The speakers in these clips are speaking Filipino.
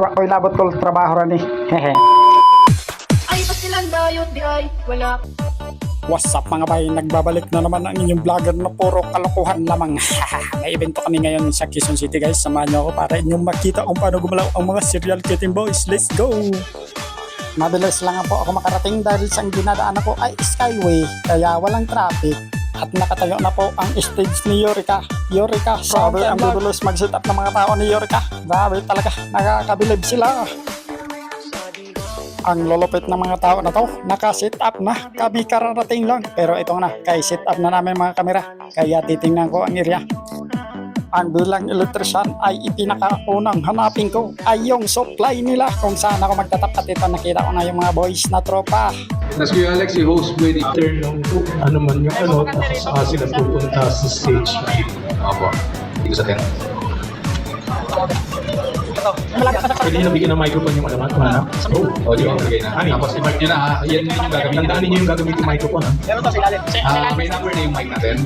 Ako'y labot ko trabaho rin eh. Hehe. Ay, pas nilang dayot di ay wala. What's up mga bay? Nagbabalik na naman ang inyong vlogger na puro kalokohan lamang. May evento kami ngayon sa Quezon City guys. Samahan nyo ako para inyong makita kung paano gumalaw ang mga serial kitting boys. Let's go! Mabilis lang po ako makarating dahil sa dinadaan ako ay skyway. Kaya walang traffic. At nakatayo na po ang stage ni Yorika. Yorika, sabi ang bibilis mag-sit up ng mga tao ni Yorika. Grabe talaga, nakakabilib sila. Ang lolopit ng mga tao na to, naka-sit up na, kabi kararating lang. Pero ito na, kay sit up na namin mga kamera. Kaya titingnan ko ang area. Ang bilang electrician ay ipinakaunang hanapin ko ay yung supply nila kung saan ako magtatapat. Ito nakita ko na yung mga boys na tropa. Tapos Kuya Alex, si host pwede. Turn lang po, ano man yung ano, tapos saka sila pupunta sa stage. Opo, hindi ko sa tent. Pwede nyo nabigyan ng microphone yung alamat, mana? O, di ba? Bigay na. Ay. Tapos, yun na, yan din yung gagamitin. Tandaan ninyo yung gagamitin yung microphone, ha? May number na yung mic natin.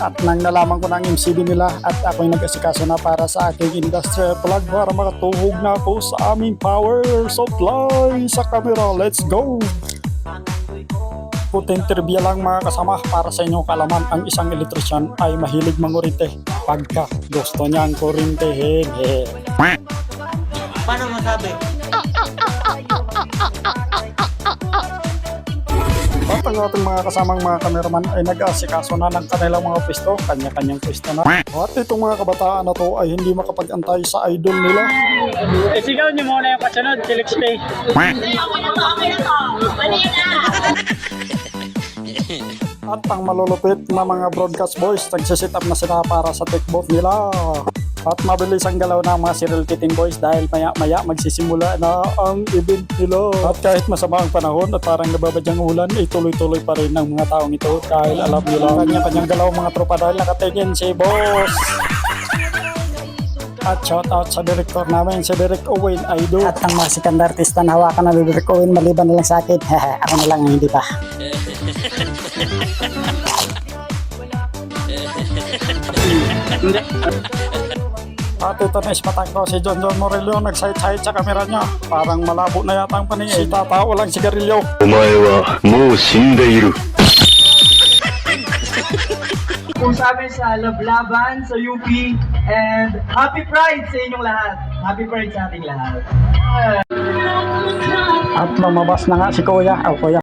At nang nalaman ko ng MCB nila at ako'y nag-asikaso na para sa aking industrial plug para makatuhog na ako sa aming power supply sa camera. Let's go! Puting trivia lang mga kasama para sa inyong kaalaman, ang isang electrician ay mahilig mangurinte pagka gusto niyang kurintehin. Paano masabi? At ang ating mga kasamang mga kameraman ay nag-asikaso na ng kanilang mga pwesto, kanya-kanyang pwesto na. At itong mga kabataan na to ay hindi makapag-antay sa idol nila. Sigaw niyo muna yung kasunod, Felix Day. At ang malulupit na mga broadcast boys, nagsisit up na sila para sa take booth nila. At mabilis ang galaw ng mga serial kitting boys dahil maya-maya magsisimula na ang event nila. At kahit masama ang panahon at parang nababadyang ulan, ay tuloy-tuloy pa rin ng mga taong ito dahil alam nila kanya-kanyang galaw mga tropa dahil nakatingin si boss. At shout out sa director namin, si Derek Owen Aido. At ang mga sikat na artista na hawakan na Derek Owen, maliban na lang sa akin. Ako na lang ang hindi pa. At ito na ispatang ko si John Morello, nag-side-side sa kamera niya. Parang malabo na yata ang paningin. Tatao lang si Garillo. お前はもう死んでいる。 Kung sa amin sa Lablaban, sa UP, and Happy Pride sa inyong lahat. Happy Pride sa ating lahat. At lumabas na nga si Kuya. Kuya.